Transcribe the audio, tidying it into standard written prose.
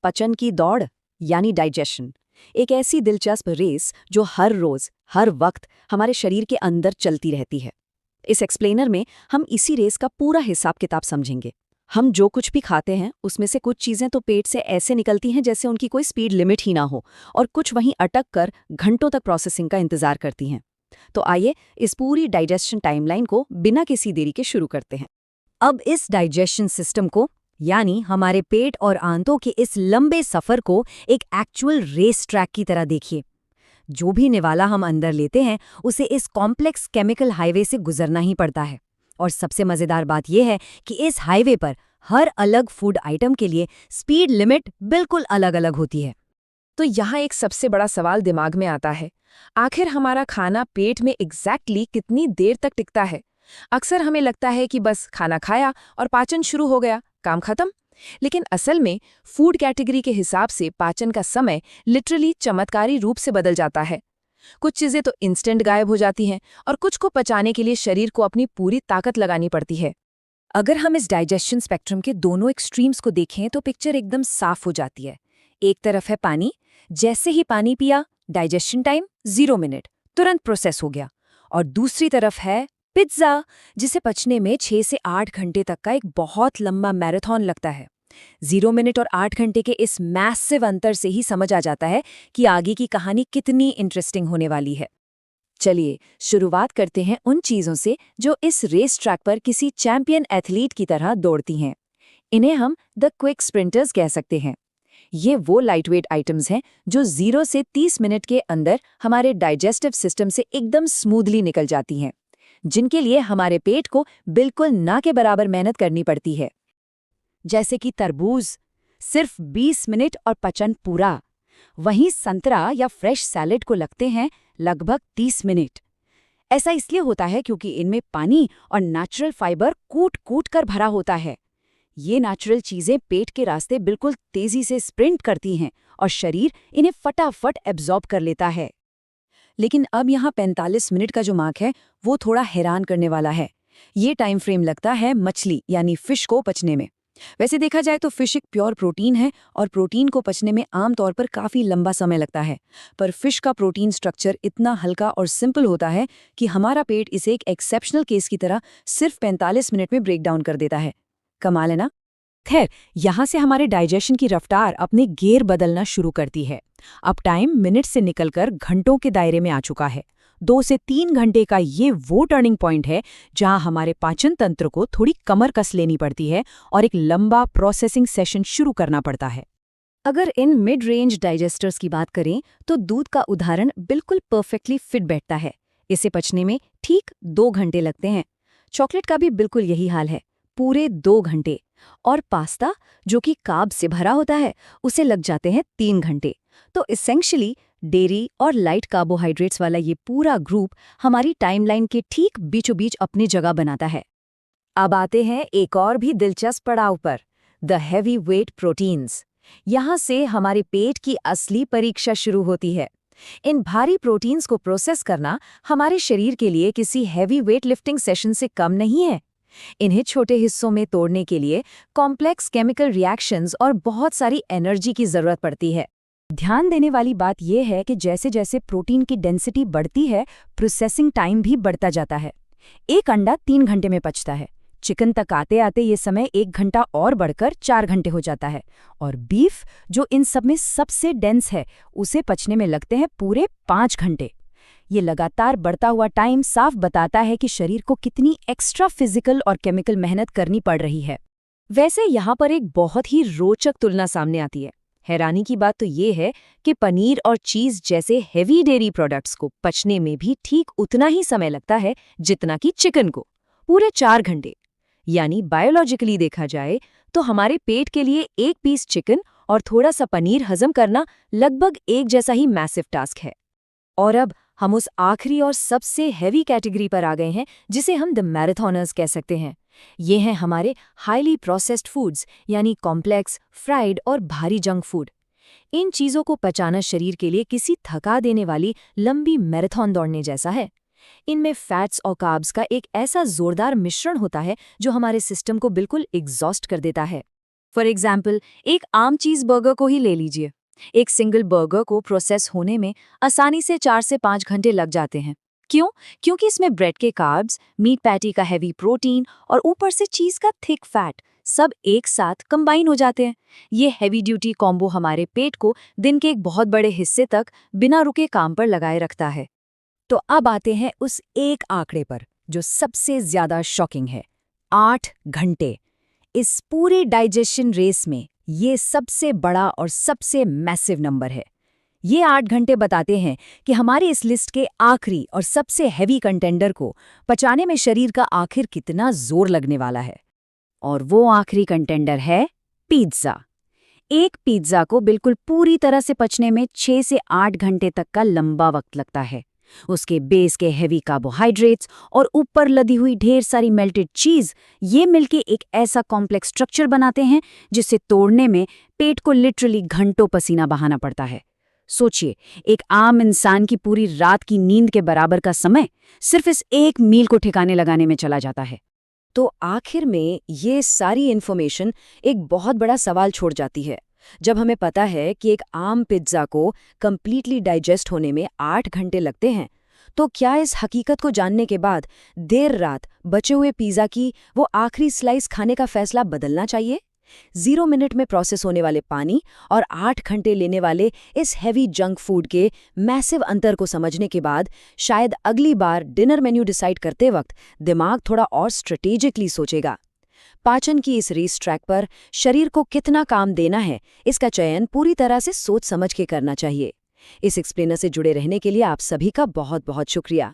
पचन की दौड़ यानी डाइजेशन, एक ऐसी दिलचस्प रेस जो हर रोज हर वक्त हमारे शरीर के अंदर चलती रहती है। इस एक्सप्लेनर में हम इसी रेस का पूरा हिसाब किताब समझेंगे। हम जो कुछ भी खाते हैं उसमें से कुछ चीजें तो पेट से ऐसे निकलती हैं जैसे उनकी कोई स्पीड लिमिट ही ना हो, और कुछ वहीं अटक कर घंटों तक प्रोसेसिंग का इंतजार करती हैं। तो आइए इस पूरी डाइजेशन टाइमलाइन को बिना किसी देरी के शुरू करते हैं। अब इस डाइजेशन सिस्टम को, यानी हमारे पेट और आंतों के इस लंबे सफर को एक एक्चुअल रेस ट्रैक की तरह देखिए। जो भी निवाला हम अंदर लेते हैं उसे इस कॉम्प्लेक्स केमिकल हाईवे से गुजरना ही पड़ता है। और सबसे मजेदार बात यह है कि इस हाईवे पर हर अलग फूड आइटम के लिए स्पीड लिमिट बिल्कुल अलग अलग होती है। तो यहाँ एक सबसे बड़ा सवाल दिमाग में आता है, आखिर हमारा खाना पेट में एग्जैक्टली कितनी देर तक टिकता है? अक्सर हमें लगता है कि बस खाना खाया और पाचन शुरू हो गया, काम खत्म। लेकिन असल में फूड कैटेगरी के हिसाब से पाचन का समय लिटरली चमत्कारी रूप से बदल जाता है। कुछ चीजें तो इंस्टेंट गायब हो जाती हैं और कुछ को पचाने के लिए शरीर को अपनी पूरी ताकत लगानी पड़ती है। अगर हम इस डाइजेशन स्पेक्ट्रम के दोनों एक्सट्रीम्स को देखें तो पिक्चर एकदम साफ हो जाती है। एक तरफ है पानी, जैसे ही पानी पिया डाइजेशन टाइम 0 मिनट, तुरंत प्रोसेस हो गया। और दूसरी तरफ है पिज्जा, जिसे पचने में 6 से 8 घंटे तक का एक बहुत लंबा मैराथन लगता है। 0 मिनट और 8 घंटे के इस मैसिव अंतर से ही समझ आ जाता है कि आगे की कहानी कितनी इंटरेस्टिंग होने वाली है। चलिए शुरुआत करते हैं उन चीज़ों से जो इस रेस ट्रैक पर किसी चैंपियन एथलीट की तरह दौड़ती हैं। इन्हें हम द क्विक स्प्रिंटर्स कह सकते हैं। ये वो लाइटवेट आइटम्स हैं जो 0 से 30 मिनट के अंदर हमारे डाइजेस्टिव सिस्टम से एकदम स्मूथली निकल जाती हैं, जिनके लिए हमारे पेट को बिल्कुल ना के बराबर मेहनत करनी पड़ती है। जैसे कि तरबूज, सिर्फ 20 मिनट और पचन पूरा। वहीं संतरा या फ्रेश सैलेड को लगते हैं लगभग 30 मिनट। ऐसा इसलिए होता है क्योंकि इनमें पानी और नेचुरल फाइबर कूट कूट कर भरा होता है। ये नेचुरल चीजें पेट के रास्ते बिल्कुल तेजी से स्प्रिंट करती हैं और शरीर इन्हें फटाफट एब्जॉर्ब कर लेता है। लेकिन अब यहाँ 45 मिनट का जो मार्क है वो थोड़ा हैरान करने वाला है। ये टाइम फ्रेम लगता है मछली यानी फिश को पचने में। वैसे देखा जाए तो फिश एक प्योर प्रोटीन है और प्रोटीन को पचने में आमतौर पर काफ़ी लंबा समय लगता है। पर फिश का प्रोटीन स्ट्रक्चर इतना हल्का और सिंपल होता है कि हमारा पेट इसे एक एक्सेप्शनल केस की तरह सिर्फ 45 मिनट में ब्रेक डाउन कर देता है। कमाल है ना? खैर, यहाँ से हमारे डाइजेशन की रफ्तार अपने गियर बदलना शुरू करती है। अब टाइम मिनट से निकलकर घंटों के दायरे में आ चुका है। 2 से 3 घंटे का ये वो टर्निंग पॉइंट है जहां हमारे पाचन तंत्र को थोड़ी कमर कस लेनी पड़ती है और एक लंबा प्रोसेसिंग सेशन शुरू करना पड़ता है। अगर इन मिड रेंज डाइजेस्टर्स की बात करें तो दूध का उदाहरण बिल्कुल परफेक्टली फिट बैठता है। इसे पचने में ठीक 2 घंटे लगते हैं। चॉकलेट का भी बिल्कुल यही हाल है, पूरे 2 घंटे। और पास्ता, जो कि कार्ब से भरा होता है, उसे लग जाते हैं 3 घंटे। तो इसेंशियली डेयरी और लाइट कार्बोहाइड्रेट्स वाला ये पूरा ग्रुप हमारी टाइमलाइन के ठीक बीचों बीच अपनी जगह बनाता है। अब आते हैं एक और भी दिलचस्प पड़ाव पर, द हैवी वेट प्रोटीन्स। यहाँ से हमारे पेट की असली परीक्षा शुरू होती है। इन भारी प्रोटीन्स को प्रोसेस करना हमारे शरीर के लिए किसी हैवी वेट लिफ्टिंग सेशन से कम नहीं है। इन्हें छोटे हिस्सों में तोड़ने के लिए कॉम्प्लेक्स केमिकल रिएक्शंस और बहुत सारी एनर्जी की जरूरत पड़ती है। ध्यान देने वाली बात यह है कि जैसे जैसे प्रोटीन की डेंसिटी बढ़ती है, प्रोसेसिंग टाइम भी बढ़ता जाता है। एक अंडा 3 घंटे में पचता है। चिकन तक आते आते ये समय 1 घंटा और बढ़कर 4 घंटे हो जाता है। और बीफ, जो इन सब में सबसे डेंस है, उसे पचने में लगते हैं पूरे 5 घंटे। ये लगातार बढ़ता हुआ टाइम साफ बताता है कि शरीर को कितनी एक्स्ट्रा फिजिकल और केमिकल मेहनत करनी पड़ रही है। वैसे यहाँ पर एक बहुत ही रोचक तुलना सामने आती है। हैरानी की बात तो ये है कि पनीर और चीज़ जैसे हेवी डेयरी प्रोडक्ट्स को पचने में भी ठीक उतना ही समय लगता है जितना कि चिकन को, पूरे 4 घंटे। यानी बायोलॉजिकली देखा जाए तो हमारे पेट के लिए एक पीस चिकन और थोड़ा सा पनीर हजम करना लगभग एक जैसा ही मैसिव टास्क है। और अब हम उस आखिरी और सबसे हैवी कैटेगरी पर आ गए हैं जिसे हम द मैराथनर्स कह सकते हैं। ये हैं हमारे हाईली प्रोसेस्ड फूड्स, यानी कॉम्प्लेक्स, फ्राइड और भारी जंक फूड। इन चीज़ों को पचाना शरीर के लिए किसी थका देने वाली लंबी मैराथन दौड़ने जैसा है। इनमें फैट्स और कार्ब्स का एक ऐसा जोरदार मिश्रण होता है जो हमारे सिस्टम को बिल्कुल एग्जॉस्ट कर देता है। फॉर एग्जाम्पल, एक आम चीज़ बर्गर को ही ले लीजिए। एक सिंगल बर्गर को प्रोसेस होने में आसानी से 4 से 5 घंटे लग जाते हैं। क्यों? क्योंकि इसमें ब्रेड के कार्ब्स, मीट पैटी का हैवी प्रोटीन और ऊपर से चीज़ का थिक फैट सब एक साथ कंबाइन हो जाते हैं। ये हैवी ड्यूटी कॉम्बो हमारे पेट को दिन के एक बहुत बड़े हिस्से तक बिना रुके काम पर लगाए रखता है। तो अब आते हैं उस एक आंकड़े पर जो सबसे ज्यादा शॉकिंग है, 8 घंटे। इस पूरी डाइजेशन रेस में ये सबसे बड़ा और सबसे मैसिव नंबर है। ये 8 घंटे बताते हैं कि हमारी इस लिस्ट के आखिरी और सबसे हैवी कंटेंडर को पचाने में शरीर का आखिर कितना जोर लगने वाला है। और वो आखिरी कंटेंडर है पिज्ज़ा। एक पिज्ज़ा को बिल्कुल पूरी तरह से पचने में 6 से 8 घंटे तक का लंबा वक्त लगता है। उसके बेस के हेवी कार्बोहाइड्रेट्स और ऊपर लदी हुई ढेर सारी मेल्टेड चीज़, ये मिलके एक ऐसा कॉम्प्लेक्स स्ट्रक्चर बनाते हैं जिसे तोड़ने में पेट को लिटरली घंटों पसीना बहाना पड़ता है। सोचिए, एक आम इंसान की पूरी रात की नींद के बराबर का समय सिर्फ इस एक मील को ठिकाने लगाने में चला जाता है। तो आखिर में ये सारी इन्फॉर्मेशन एक बहुत बड़ा सवाल छोड़ जाती है। जब हमें पता है कि एक आम पिज्ज़ा को कंप्लीटली डाइजेस्ट होने में 8 घंटे लगते हैं, तो क्या इस हकीकत को जानने के बाद देर रात बचे हुए पिज़्ज़ा की वो आखिरी स्लाइस खाने का फैसला बदलना चाहिए? 0 मिनट में प्रोसेस होने वाले पानी और 8 घंटे लेने वाले इस हैवी जंक फूड के मैसिव अंतर को समझने के बाद शायद अगली बार डिनर मेन्यू डिसाइड करते वक्त दिमाग थोड़ा और स्ट्रेटेजिकली सोचेगा। पाचन की इस रेस ट्रैक पर शरीर को कितना काम देना है, इसका चयन पूरी तरह से सोच समझ के करना चाहिए। इस एक्सप्लेनर से जुड़े रहने के लिए आप सभी का बहुत बहुत शुक्रिया।